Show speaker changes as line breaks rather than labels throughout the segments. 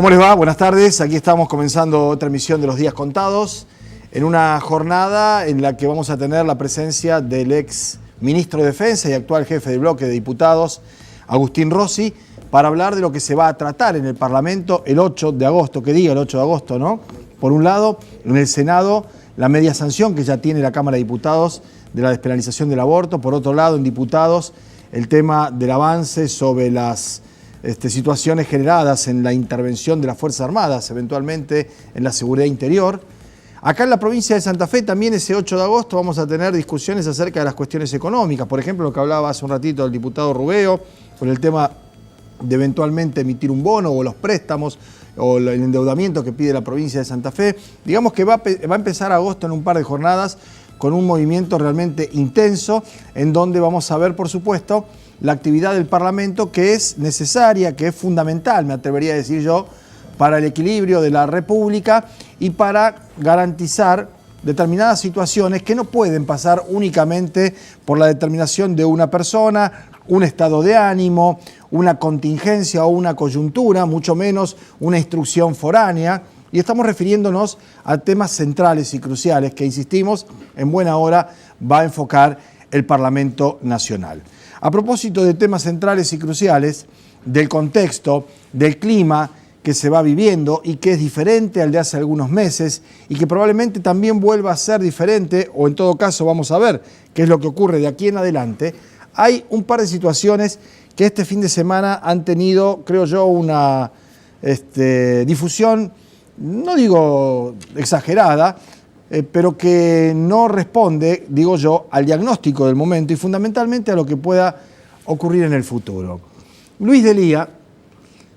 ¿Cómo les va? Buenas tardes. Aquí estamos comenzando otra emisión de Los Días Contados, en una jornada en la que vamos a tener la presencia del ex ministro de Defensa y actual jefe del bloque de diputados, Agustín Rossi, para hablar de lo que se va a tratar en el Parlamento el 8 de agosto, que diga el 8 de agosto, ¿no? Por un lado, en el Senado, la media sanción que ya tiene la Cámara de Diputados de la despenalización del aborto. Por otro lado, en diputados, el tema del avance sobre las situaciones generadas en la intervención de las Fuerzas Armadas, eventualmente en la seguridad interior. Acá en la provincia de Santa Fe también ese 8 de agosto vamos a tener discusiones acerca de las cuestiones económicas. Por ejemplo, lo que hablaba hace un ratito el diputado Rubeo, con el tema de eventualmente emitir un bono o los préstamos o el endeudamiento que pide la provincia de Santa Fe. Digamos que va a empezar agosto en un par de jornadas con un movimiento realmente intenso, en donde vamos a ver, por supuesto, la actividad del Parlamento, que es necesaria, que es fundamental, me atrevería a decir yo, para el equilibrio de la República y para garantizar determinadas situaciones que no pueden pasar únicamente por la determinación de una persona, un estado de ánimo, una contingencia o una coyuntura, mucho menos una instrucción foránea. Y estamos refiriéndonos a temas centrales y cruciales que, insistimos, en buena hora va a enfocar el Parlamento Nacional. A propósito de temas centrales y cruciales, del contexto, del clima que se va viviendo y que es diferente al de hace algunos meses y que probablemente también vuelva a ser diferente, o en todo caso vamos a ver qué es lo que ocurre de aquí en adelante, hay un par de situaciones que este fin de semana han tenido, creo yo, una difusión, no digo exagerada, pero que no responde, digo yo, al diagnóstico del momento y fundamentalmente a lo que pueda ocurrir en el futuro. Luis Delía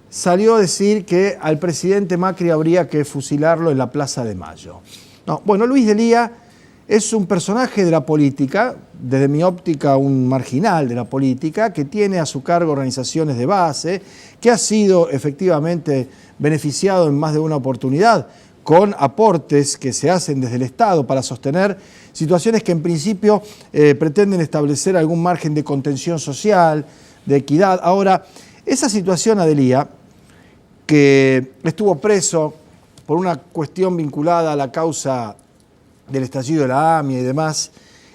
salió a decir que al presidente Macri habría que fusilarlo en la Plaza de Mayo. No, bueno, Luis Delía es un personaje de la política, desde mi óptica un marginal de la política, que tiene a su cargo organizaciones de base, que ha sido efectivamente beneficiado en más de una oportunidad con aportes que se hacen desde el Estado para sostener situaciones que en principio pretenden establecer algún margen de contención social, de equidad. Ahora, esa situación, Adelía, que estuvo preso por una cuestión vinculada a la causa del estallido de la AMIA y demás,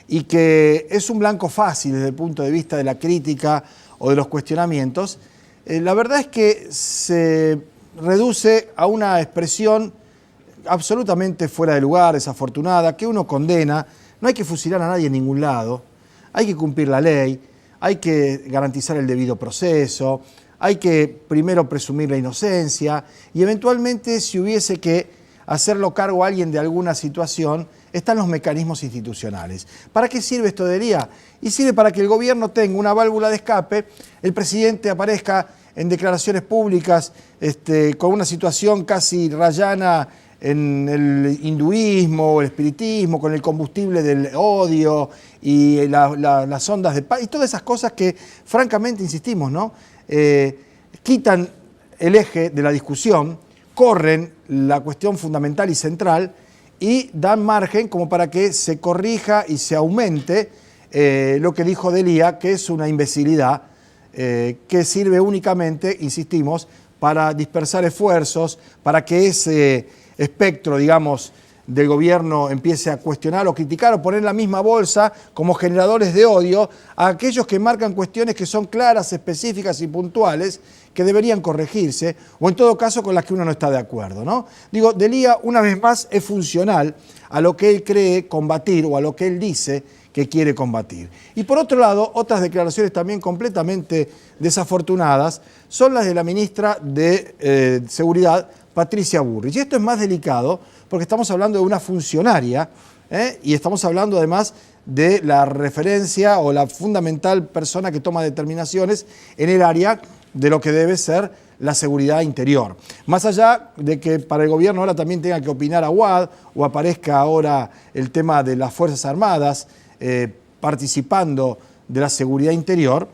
y que es un blanco fácil desde el punto de vista de la crítica o de los cuestionamientos, la verdad es que se reduce a una expresión absolutamente fuera de lugar, desafortunada, que uno condena. No hay que fusilar a nadie en ningún lado, hay que cumplir la ley, hay que garantizar el debido proceso, hay que primero presumir la inocencia y eventualmente, si hubiese que hacerlo cargo a alguien de alguna situación, están los mecanismos institucionales. ¿Para qué sirve esto de Delía? Y sirve para que el gobierno tenga una válvula de escape, el presidente aparezca en declaraciones públicas con una situación casi rayana en el hinduismo, el espiritismo, con el combustible del odio y las ondas de paz y todas esas cosas que, francamente, insistimos, ¿no? Quitan el eje de la discusión, corren la cuestión fundamental y central y dan margen como para que se corrija y se aumente lo que dijo Delía, que es una imbecilidad que sirve únicamente, insistimos, para dispersar esfuerzos, para que ese espectro, digamos, del gobierno empiece a cuestionar o criticar o poner en la misma bolsa como generadores de odio a aquellos que marcan cuestiones que son claras, específicas y puntuales, que deberían corregirse, o en todo caso con las que uno no está de acuerdo, ¿no? Digo, Delía, una vez más, es funcional a lo que él cree combatir o a lo que él dice que quiere combatir. Y por otro lado, otras declaraciones también completamente desafortunadas son las de la ministra de Seguridad, Patricia Bullrich. Y esto es más delicado porque estamos hablando de una funcionaria y estamos hablando además de la referencia o la fundamental persona que toma determinaciones en el área de lo que debe ser la seguridad interior. Más allá de que para el gobierno ahora también tenga que opinar Aguad o aparezca ahora el tema de las Fuerzas Armadas participando de la seguridad interior,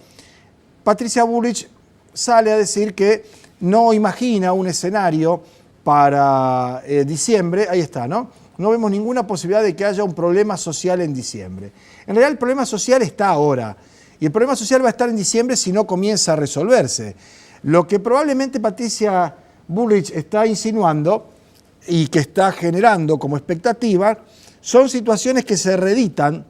Patricia Bullrich sale a decir que no imagina un escenario para diciembre, ahí está, ¿no? No vemos ninguna posibilidad de que haya un problema social en diciembre. En realidad el problema social está ahora y el problema social va a estar en diciembre si no comienza a resolverse. Lo que probablemente Patricia Bullrich está insinuando y que está generando como expectativa son situaciones que se reeditan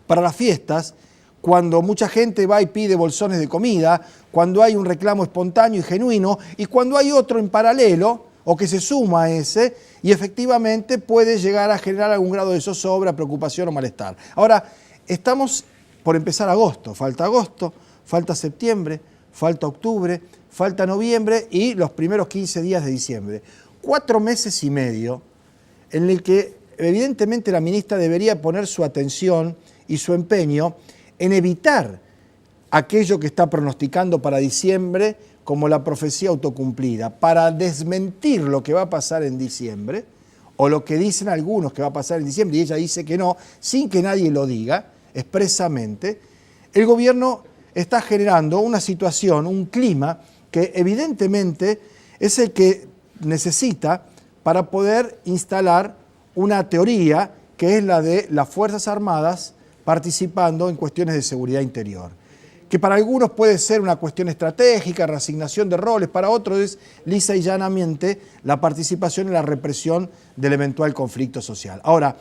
para las fiestas, cuando mucha gente va y pide bolsones de comida, cuando hay un reclamo espontáneo y genuino, y cuando hay otro en paralelo, o que se suma a ese, y efectivamente puede llegar a generar algún grado de zozobra, preocupación o malestar. Ahora, estamos por empezar agosto, falta septiembre, falta octubre, falta noviembre y los primeros 15 días de diciembre. 4 meses y medio en el que evidentemente la ministra debería poner su atención y su empeño en evitar aquello que está pronosticando para diciembre como la profecía autocumplida, para desmentir lo que va a pasar en diciembre, o lo que dicen algunos que va a pasar en diciembre, y ella dice que no, sin que nadie lo diga expresamente. El gobierno está generando una situación, un clima que evidentemente es el que necesita para poder instalar una teoría que es la de las Fuerzas Armadas participando en cuestiones de seguridad interior, que para algunos puede ser una cuestión estratégica, reasignación de roles, para otros es lisa y llanamente la participación en la represión del eventual conflicto social. Ahora,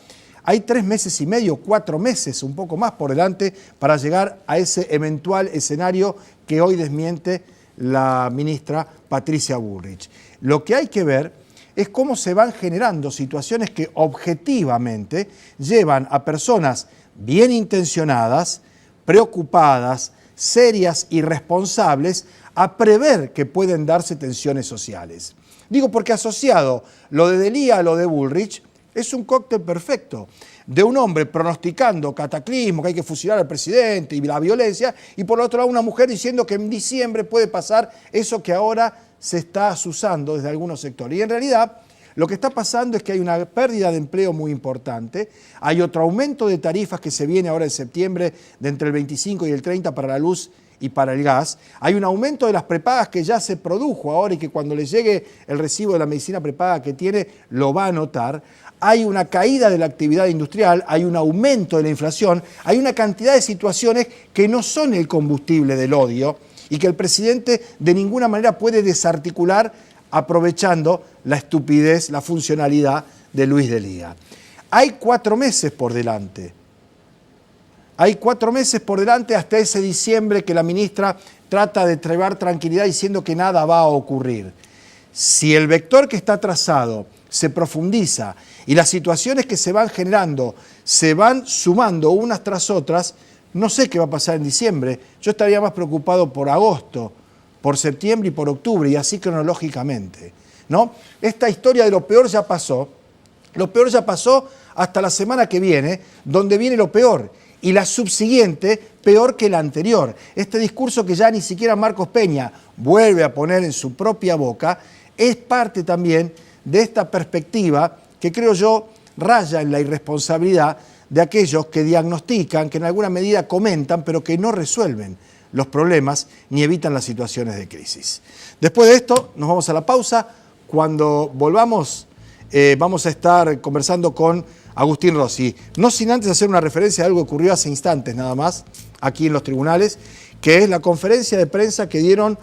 hay 3 meses y medio, 4 meses, un poco más por delante, para llegar a ese eventual escenario que hoy desmiente la ministra Patricia Bullrich. Lo que hay que ver es cómo se van generando situaciones que objetivamente llevan a personas bien intencionadas, preocupadas, serias y responsables a prever que pueden darse tensiones sociales. Digo porque asociado lo de D'Elia a lo de Bullrich es un cóctel perfecto de un hombre pronosticando cataclismo, que hay que fusilar al presidente y la violencia, y por otro lado una mujer diciendo que en diciembre puede pasar eso que ahora se está asusando desde algunos sectores. Y en realidad lo que está pasando es que hay una pérdida de empleo muy importante, hay otro aumento de tarifas que se viene ahora en septiembre de entre el 25 y el 30 para la luz y para el gas, hay un aumento de las prepagas que ya se produjo ahora y que cuando le llegue el recibo de la medicina prepaga que tiene lo va a notar, hay una caída de la actividad industrial, hay un aumento de la inflación, hay una cantidad de situaciones que no son el combustible del odio y que el presidente de ninguna manera puede desarticular aprovechando la estupidez, la funcionalidad de Luis D'Elia. Hay 4 meses por delante. Hay 4 meses por delante hasta ese diciembre que la ministra trata de entregar tranquilidad diciendo que nada va a ocurrir. Si el vector que está trazado se profundiza y las situaciones que se van generando se van sumando unas tras otras, no sé qué va a pasar en diciembre. Yo estaría más preocupado por agosto, por septiembre y por octubre, y así cronológicamente, ¿no? Esta historia de lo peor ya pasó. Lo peor ya pasó hasta la semana que viene, donde viene lo peor, y la subsiguiente peor que la anterior. Este discurso que ya ni siquiera Marcos Peña vuelve a poner en su propia boca, es parte también de esta perspectiva que creo yo raya en la irresponsabilidad de aquellos que diagnostican, que en alguna medida comentan, pero que no resuelven los problemas ni evitan las situaciones de crisis. Después de esto nos vamos a la pausa. Cuando volvamos vamos a estar conversando con Agustín Rossi, no sin antes hacer una referencia a algo que ocurrió hace instantes nada más aquí en los tribunales, que es la conferencia de prensa que dieron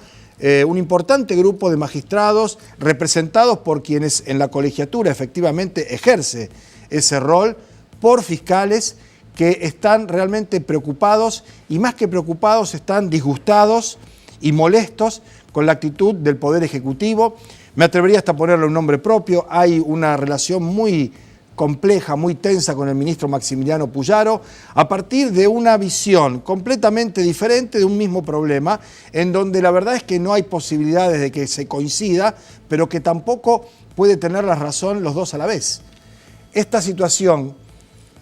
un importante grupo de magistrados representados por quienes en la colegiatura efectivamente ejerce ese rol, por fiscales que están realmente preocupados y más que preocupados están disgustados y molestos con la actitud del Poder Ejecutivo. Me atrevería hasta a ponerle un nombre propio. Hay una relación muy compleja, muy tensa con el ministro Maximiliano Puyaro, a partir de una visión completamente diferente de un mismo problema, en donde la verdad es que no hay posibilidades de que se coincida, pero que tampoco puede tener la razón los dos a la vez. Esta situación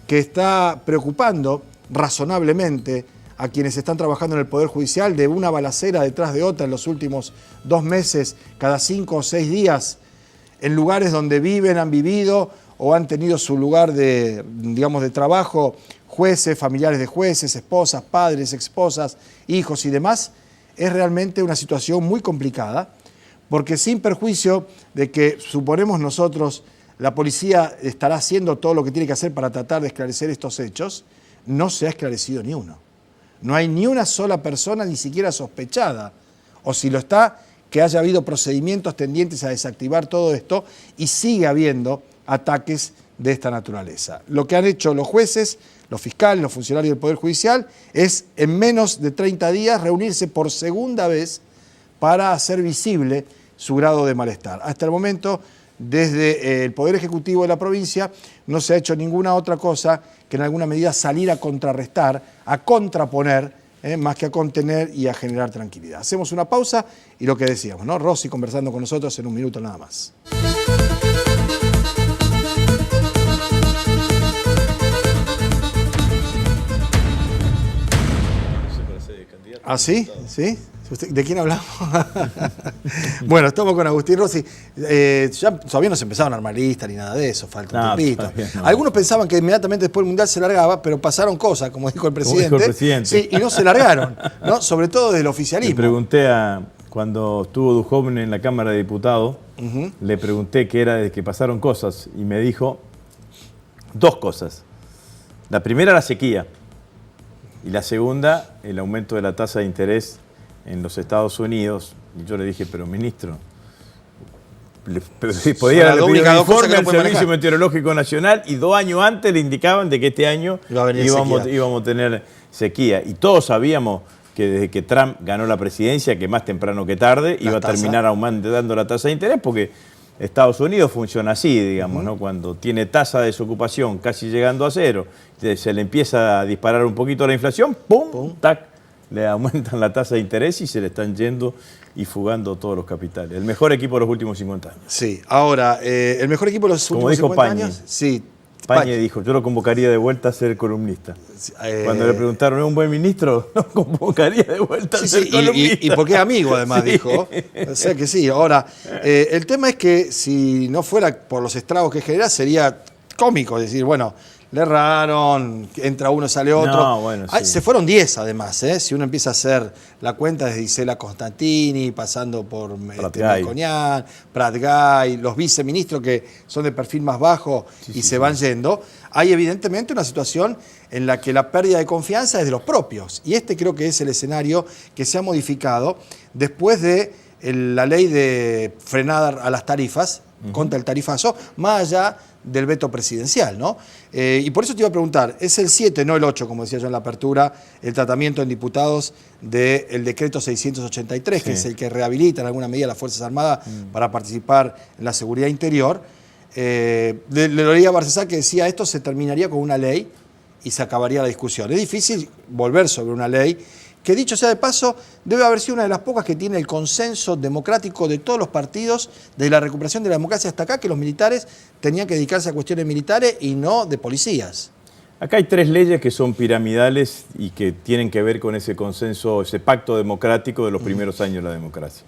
que está preocupando razonablemente a quienes están trabajando en el Poder Judicial, de una balacera detrás de otra en los últimos 2 meses, cada 5 o 6 días, en lugares donde viven, han vivido o han tenido su lugar de, digamos, de trabajo, jueces, familiares de jueces, esposas, padres, esposas, hijos y demás, es realmente una situación muy complicada, porque sin perjuicio de que suponemos nosotros la policía estará haciendo todo lo que tiene que hacer para tratar de esclarecer estos hechos, no se ha esclarecido ni uno. No hay ni una sola persona, ni siquiera sospechada, o si lo está, que haya habido procedimientos tendientes a desactivar todo esto y sigue habiendo ataques de esta naturaleza. Lo que han hecho los jueces, los fiscales, los funcionarios del Poder Judicial es en menos de 30 días reunirse por segunda vez para hacer visible su grado de malestar. Hasta el momento, desde el Poder Ejecutivo de la provincia, no se ha hecho ninguna otra cosa que en alguna medida salir a contrarrestar, a contraponer, más que a contener y a generar tranquilidad. Hacemos una pausa y lo que decíamos, ¿no? Rossi conversando con nosotros en un minuto nada más. ¿Ah, sí? ¿Sí? ¿De quién hablamos? Bueno, estamos con Agustín Rossi. Ya todavía no se empezaron a armar listas ni nada de eso, falta un tiempito. No. Algunos pensaban que inmediatamente después del Mundial se largaba, pero pasaron cosas, como dijo el presidente. Sí, y no se largaron, ¿no? Sobre todo del oficialismo.
Le pregunté cuando estuvo Duhovne en la Cámara de Diputados, le pregunté qué era de que pasaron cosas y me dijo dos cosas. La primera, la sequía. Y la segunda, el aumento de la tasa de interés en los Estados Unidos. Y yo le dije, pero ministro, podía haberle pedido un informe al Servicio Meteorológico Nacional y 2 años antes le indicaban de que este año íbamos a tener sequía. Y todos sabíamos que desde que Trump ganó la presidencia, que más temprano que tarde, iba a terminar aumentando la tasa de interés, porque Estados Unidos funciona así, digamos, ¿no? Cuando tiene tasa de desocupación casi llegando a cero, se le empieza a disparar un poquito la inflación, ¡pum! ¡Tac! Le aumentan la tasa de interés y se le están yendo y fugando todos los capitales. El mejor equipo de los últimos 50 años.
Sí, ahora, el mejor equipo de los últimos 50 años... Sí.
Pañe dijo, yo lo convocaría de vuelta a ser columnista. Cuando le preguntaron, ¿es un buen ministro? Lo convocaría de vuelta a ser columnista.
Y porque es amigo, además, dijo. O sea que sí. Ahora, el tema es que si no fuera por los estragos que genera, sería cómico. Es decir, bueno, le erraron, entra uno, sale otro.
No, bueno, sí.
Se fueron 10, además. Si uno empieza a hacer la cuenta desde Isela Constantini, pasando por Melconian, Prat Gay, los viceministros que son de perfil más bajo se van yendo, hay evidentemente una situación en la que la pérdida de confianza es de los propios. Y este creo que es el escenario que se ha modificado después de la ley de frenada a las tarifas, contra el tarifazo, más allá del veto presidencial, ¿no? Y por eso te iba a preguntar, es el 7, no el 8, como decía yo en la apertura, el tratamiento en diputados del decreto 683, que es el que rehabilita en alguna medida a las Fuerzas Armadas para participar en la seguridad interior. Le leía a Barcesá que decía, esto se terminaría con una ley y se acabaría la discusión. Es difícil volver sobre una ley que, dicho sea de paso, debe haber sido una de las pocas que tiene el consenso democrático de todos los partidos de la recuperación de la democracia hasta acá, que los militares tenían que dedicarse a cuestiones militares y no de policías.
Acá hay 3 leyes que son piramidales y que tienen que ver con ese consenso, ese pacto democrático de los primeros años de la democracia.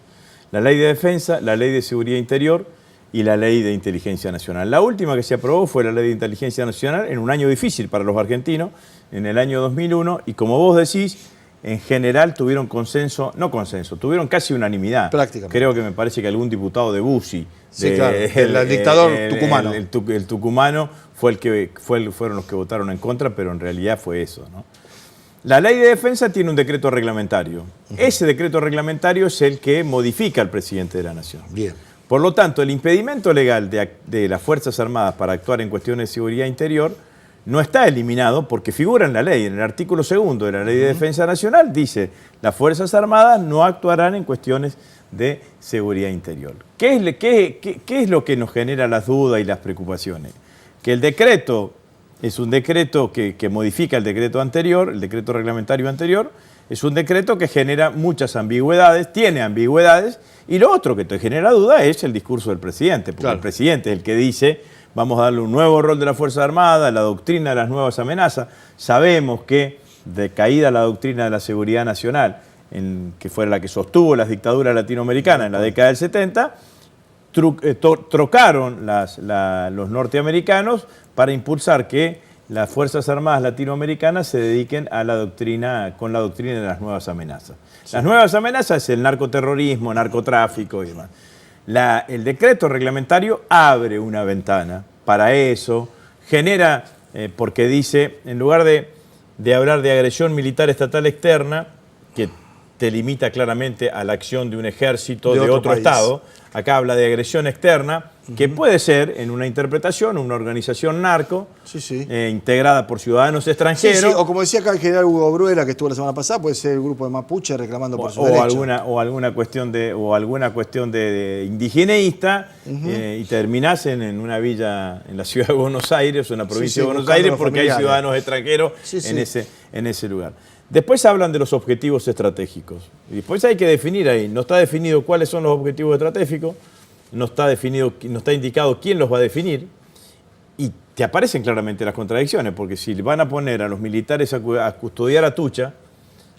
La ley de defensa, la ley de seguridad interior y la ley de inteligencia nacional. La última que se aprobó fue la ley de inteligencia nacional en un año difícil para los argentinos, en el año 2001, y como vos decís, en general tuvieron tuvieron casi unanimidad.
Prácticamente.
Creo que me parece que algún diputado de Bussi,
el dictador tucumano.
El tucumano fueron los que votaron en contra, pero en realidad fue eso, ¿no? La ley de defensa tiene un decreto reglamentario. Ese decreto reglamentario es el que modifica al presidente de la Nación.
Bien.
Por lo tanto, el impedimento legal de las Fuerzas Armadas para actuar en cuestiones de seguridad interior no está eliminado porque figura en la ley. En el artículo 2 de la Ley de Defensa Nacional dice, las Fuerzas Armadas no actuarán en cuestiones de seguridad interior. ¿Qué es lo que nos genera las dudas y las preocupaciones? Que el decreto es un decreto que modifica el decreto anterior, el decreto reglamentario anterior, es un decreto que genera muchas ambigüedades, tiene ambigüedades, y lo otro que te genera duda es el discurso del presidente, porque el presidente es el que dice, vamos a darle un nuevo rol de la Fuerza Armada, la doctrina de las nuevas amenazas. Sabemos que, decaída la doctrina de la seguridad nacional, que fue la que sostuvo las dictaduras latinoamericanas en la década del 70, trocaron los norteamericanos para impulsar que las Fuerzas Armadas latinoamericanas se dediquen a la doctrina, con la doctrina de las nuevas amenazas. Las nuevas amenazas es el narcoterrorismo, narcotráfico y demás. El decreto reglamentario abre una ventana para eso, genera, porque dice, en lugar de hablar de agresión militar estatal externa, que te limita claramente a la acción de un ejército de otro Estado. Acá habla de agresión externa, que puede ser, en una interpretación, una organización narco, integrada por ciudadanos extranjeros.
O como decía acá el general Hugo Bruera, que estuvo la semana pasada, puede ser el grupo de Mapuche reclamando por su derecho.
O alguna cuestión de indigeneísta, y terminás en una villa en la ciudad de Buenos Aires, o en la provincia de Buenos Aires, porque hay ciudadanos extranjeros en ese lugar. Después hablan de los objetivos estratégicos. Y después hay que definir ahí. No está definido cuáles son los objetivos estratégicos, no está indicado quién los va a definir, y te aparecen claramente las contradicciones, porque si van a poner a los militares a custodiar Atucha,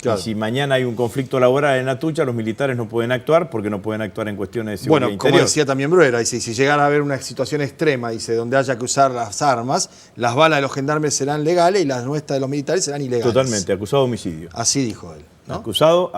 y si mañana hay un conflicto laboral en Atucha, los militares no pueden actuar porque no pueden actuar en cuestiones de seguridad interior.
Como decía también Bruera, dice, si llegara a haber una situación extrema, dice, donde haya que usar las armas, las balas de los gendarmes serán legales y las nuestras de los militares serán ilegales.
Totalmente, acusado de homicidio.
Así dijo él, ¿no?
Acusado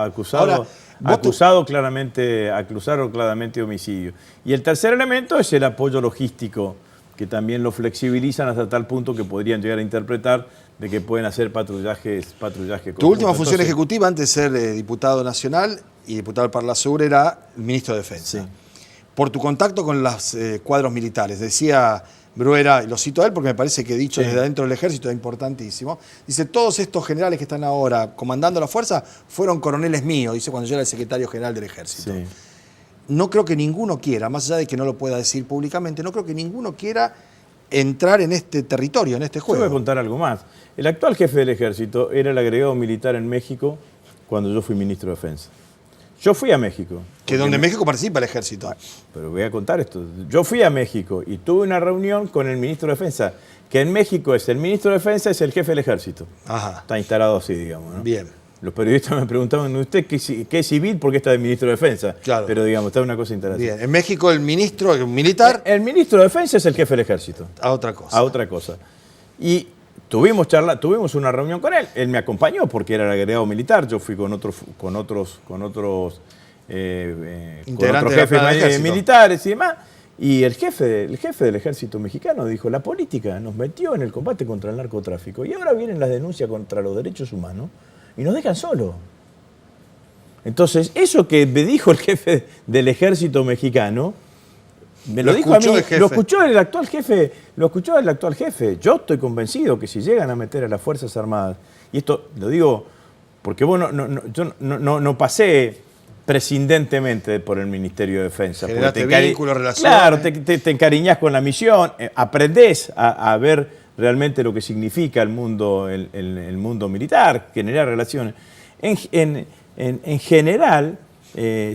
claramente de homicidio. Y el tercer elemento es el apoyo logístico, que también lo flexibilizan hasta tal punto que podrían llegar a interpretar de que pueden hacer patrullajes conjuntos.
Tu última función ejecutiva antes de ser diputado nacional y diputado del Parlasur era el ministro de Defensa.
Sí.
Por tu contacto con los cuadros militares, decía Bruera, y lo cito a él porque me parece que dicho desde adentro del ejército es importantísimo, dice, todos estos generales que están ahora comandando la fuerza fueron coroneles míos, dice cuando yo era el secretario general del ejército.
Sí.
No creo que ninguno quiera, más allá de que no lo pueda decir públicamente, no creo que ninguno quiera entrar en este territorio, en este juego.
Yo voy a contar algo más. El actual jefe del ejército era el agregado militar en México cuando yo fui ministro de Defensa. Yo fui a México.
Que donde en México participa el ejército.
Pero voy a contar esto. Yo fui a México y tuve una reunión con el ministro de Defensa, que en México es el ministro de Defensa, es el jefe del ejército.
Ajá.
Está instalado así, digamos, ¿no?
Bien.
Los periodistas me preguntaban, ¿usted qué es civil? ¿Por qué está de ministro de Defensa?
Claro.
Pero digamos, está una cosa interesante.
Bien. En México el ministro, el militar...
El ministro de Defensa es el jefe del ejército.
A otra cosa.
A otra cosa. Y tuvimos una reunión con él. Él me acompañó porque era el agregado militar. Yo fui con otros jefes militares y demás. Y el jefe del ejército mexicano dijo, la política nos metió en el combate contra el narcotráfico y ahora vienen las denuncias contra los derechos humanos y nos dejan solos. Entonces, eso que me dijo el jefe del ejército mexicano, me lo dijo a mí, lo escuchó el actual jefe. Yo estoy convencido que si llegan a meter a las Fuerzas Armadas, y esto lo digo porque vos yo no pasé prescindentemente por el Ministerio de Defensa.
Generaste vínculos, relaciones.
Claro, te encariñás con la misión, aprendés a ver realmente lo que significa el mundo militar, generar relaciones. En general,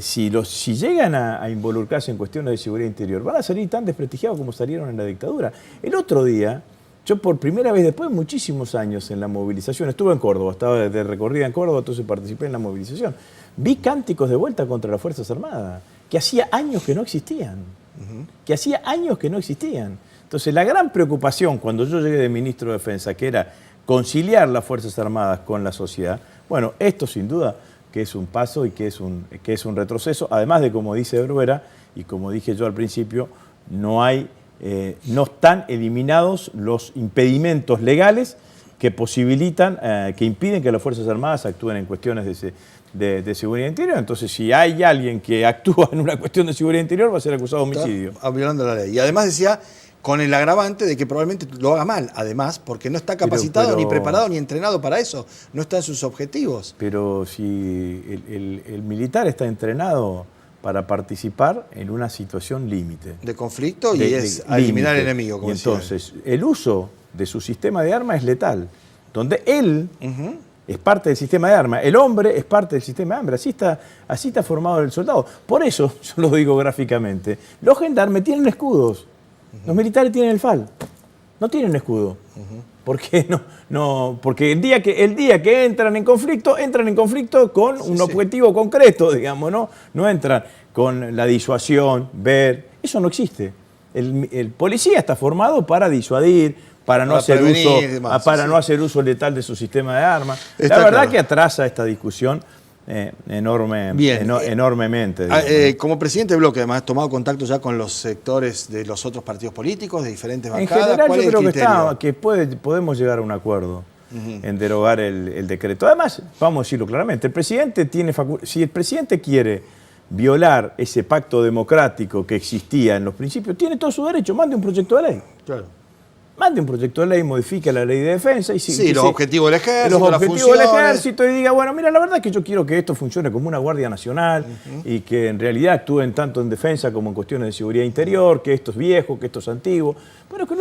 si llegan a involucrarse en cuestiones de seguridad interior, van a salir tan desprestigiados como salieron en la dictadura. El otro día, yo por primera vez, después de muchísimos años en la movilización, estuve en Córdoba, estaba de recorrida en Córdoba, entonces participé en la movilización. Vi cánticos de vuelta contra las Fuerzas Armadas, que hacía años que no existían. Entonces, la gran preocupación cuando yo llegué de ministro de Defensa, que era conciliar las Fuerzas Armadas con la sociedad, bueno, esto sin duda que es un paso y que es un retroceso, además de, como dice Bruera, y como dije yo al principio, no están eliminados los impedimentos legales que posibilitan, que impiden que las Fuerzas Armadas actúen en cuestiones de seguridad interior. Entonces, si hay alguien que actúa en una cuestión de seguridad interior, va a ser acusado de homicidio.
Está violando la ley. Y además decía, con el agravante de que probablemente lo haga mal, además, porque no está capacitado, ni preparado, ni entrenado para eso. No está en sus objetivos.
Pero si el militar está entrenado para participar en una situación límite.
De conflicto y es a eliminar al enemigo, como decía.
Entonces, el uso de su sistema de arma es letal, donde él es parte del sistema de arma, el hombre es parte del sistema de arma, así está formado el soldado. Por eso, yo lo digo gráficamente, los gendarmes tienen escudos, los militares tienen el FAL, no tienen escudo. ¿Por qué no? Porque el día que entran en conflicto con un objetivo concreto, digamos, no entran con la disuasión, ver, eso no existe. El policía está formado para disuadir, para no hacer uso letal de su sistema de armas. La verdad que atrasa esta discusión enormemente.
Como presidente de bloque, además, ¿has tomado contacto ya con los sectores de los otros partidos políticos, de diferentes bancadas?
En general, yo creo que podemos llegar a un acuerdo. en derogar el decreto. Además, vamos a decirlo claramente, si el presidente quiere violar ese pacto democrático que existía en los principios, tiene todo su derecho, mande un proyecto de ley.
Claro.
Mande un proyecto de ley, modifique la ley de defensa y
los objetivos del ejército,
los objetivos del ejército, y diga, bueno, mira, la verdad es que yo quiero que esto funcione como una Guardia Nacional y que en realidad actúen tanto en defensa como en cuestiones de seguridad interior, que esto es viejo, que esto es antiguo, pero que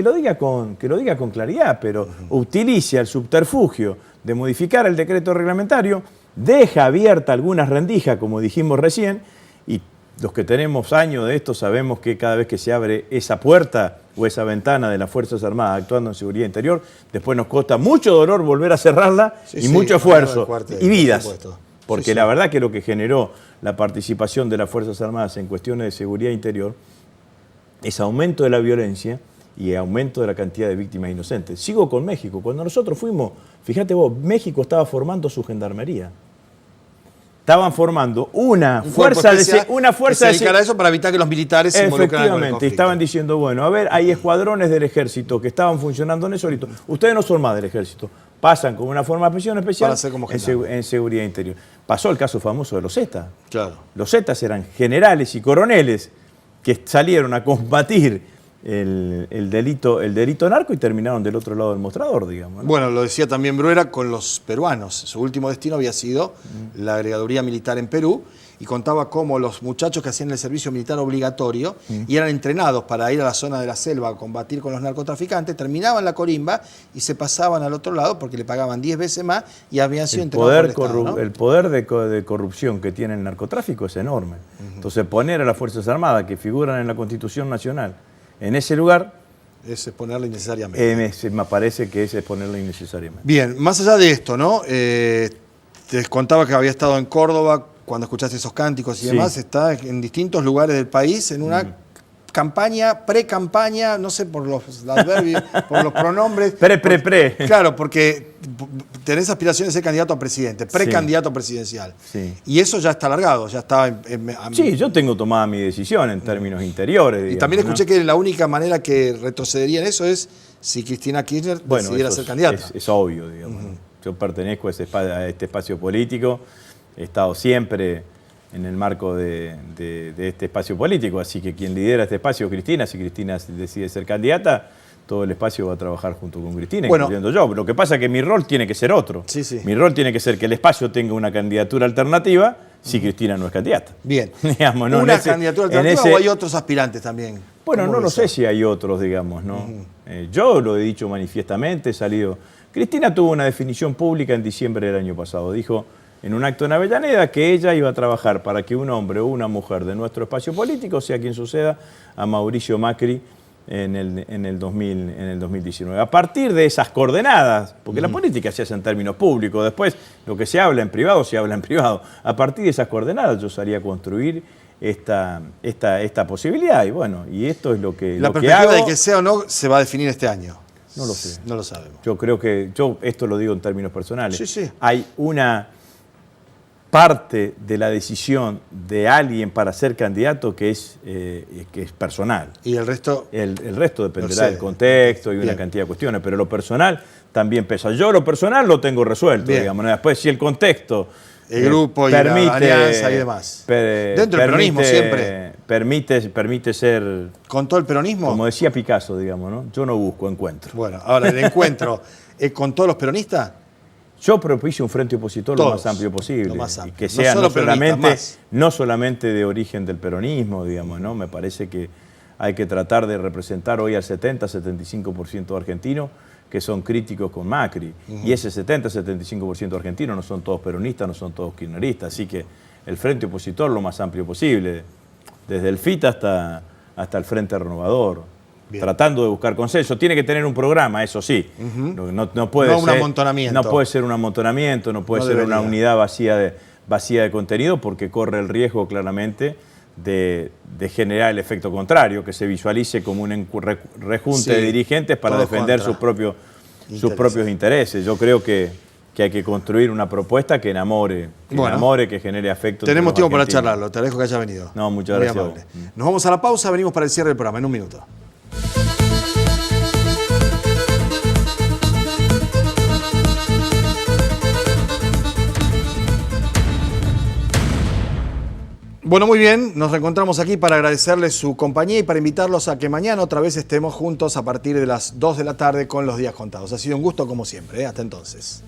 lo diga con claridad, pero utilice el subterfugio de modificar el decreto reglamentario, deja abierta algunas rendijas, como dijimos recién, y los que tenemos años de esto sabemos que cada vez que se abre esa puerta o esa ventana de las Fuerzas Armadas actuando en seguridad interior, después nos cuesta mucho dolor volver a cerrarla y mucho esfuerzo y vidas. Porque la verdad que lo que generó la participación de las Fuerzas Armadas en cuestiones de seguridad interior es aumento de la violencia y aumento de la cantidad de víctimas inocentes. Sigo con México. Cuando nosotros fuimos, fíjate vos, México estaba formando su gendarmería. Estaban formando una fuerza de
dedicara a eso para evitar que los militares se involucraran con el conflicto.
Estaban diciendo, bueno, a ver, hay escuadrones del ejército que estaban funcionando en eso. Ustedes no son más del ejército. Pasan como una formación especial en seguridad interior. Pasó el caso famoso de los Zetas.
Claro.
Los Zetas eran generales y coroneles que salieron a combatir el delito narco y terminaron del otro lado del mostrador, digamos, ¿no?
Bueno, lo decía también Bruera con los peruanos. Su último destino había sido la agregaduría militar en Perú y contaba cómo los muchachos que hacían el servicio militar obligatorio y eran entrenados para ir a la zona de la selva a combatir con los narcotraficantes, terminaban la corimba y se pasaban al otro lado porque le pagaban 10 veces más y habían sido entrenados por el Estado, ¿no?
El poder de corrupción que tiene el narcotráfico es enorme. Entonces poner a las Fuerzas Armadas que figuran en la Constitución Nacional en ese lugar
es exponerlo innecesariamente.
Me parece que es exponerlo innecesariamente.
Bien, más allá de esto, ¿no? Te contaba que había estado en Córdoba cuando escuchaste esos cánticos y demás. Está en distintos lugares del país en una campaña, pre-campaña, no sé por los adverbios, por los pronombres.
Pre.
Claro, porque tenés aspiraciones de ser candidato a presidente, precandidato presidencial.
Sí.
Y eso ya está alargado, ya está...
Sí, yo tengo tomada mi decisión en términos interiores. Digamos,
y también escuché que la única manera que retrocedería en eso es si Cristina Kirchner decidiera ser candidata.
Es obvio, digamos. Yo pertenezco a este espacio político, he estado siempre en el marco de este espacio político, así que quien lidera este espacio es Cristina. Si Cristina decide ser candidata, todo el espacio va a trabajar junto con Cristina, incluyendo yo. Lo que pasa es que mi rol tiene que ser otro. Mi rol tiene que ser que el espacio tenga una candidatura alternativa si Cristina no es candidata.
Bien.
Digamos, ¿no?
¿Una candidatura alternativa o hay otros aspirantes también?
Bueno, no lo sé si hay otros, digamos, ¿no? Yo lo he dicho manifiestamente, he salido... Cristina tuvo una definición pública en diciembre del año pasado. Dijo en un acto en Avellaneda que ella iba a trabajar para que un hombre o una mujer de nuestro espacio político sea quien suceda a Mauricio Macri en el 2019. A partir de esas coordenadas, porque la política se hace en términos públicos, después lo que se habla en privado, se habla en privado. A partir de esas coordenadas yo salía a construir esta posibilidad y bueno, y esto es lo que
La perspectiva de que sea o no se va a definir este año.
No lo sé.
No lo sabemos.
Yo creo que, esto lo digo en términos personales,
sí.
Hay una parte de la decisión de alguien para ser candidato que es personal.
¿Y el resto?
El resto dependerá del contexto y una cantidad de cuestiones, pero lo personal también pesa. Yo lo personal lo tengo resuelto, digamos. Después, si el contexto...
El grupo
permite,
y la alianza y demás. Dentro del peronismo siempre.
Permite ser...
¿Con todo el peronismo?
Como decía Picasso, digamos, ¿no? Yo no busco encuentro.
Bueno, ahora el encuentro, ¿con todos los peronistas?
Yo propicio un frente opositor lo más amplio posible.
Lo más amplio.
Y que sea no solamente de origen del peronismo, digamos, ¿no? Me parece que hay que tratar de representar hoy al 70-75% argentino que son críticos con Macri. Y ese 70-75% argentino no son todos peronistas, no son todos kirchneristas. Así que el frente opositor lo más amplio posible, desde el FIT hasta el Frente Renovador. Tratando de buscar consenso. Tiene que tener un programa, eso sí. No puede ser un amontonamiento. No puede ser un amontonamiento, no puede ser una unidad vacía de contenido, porque corre el riesgo claramente de generar el efecto contrario, que se visualice como un rejunte de dirigentes para defender sus propios intereses. Yo creo que hay que construir una propuesta que enamore, que genere afecto.
Tenemos tiempo para charlarlo. Te agradezco que haya venido.
No, muchas gracias.
Nos vamos a la pausa, venimos para el cierre del programa en un minuto. Bueno, muy bien, nos reencontramos aquí para agradecerles su compañía y para invitarlos a que mañana otra vez estemos juntos a partir de las 2 de la tarde con Los Días Contados. Ha sido un gusto como siempre, ¿eh? Hasta entonces.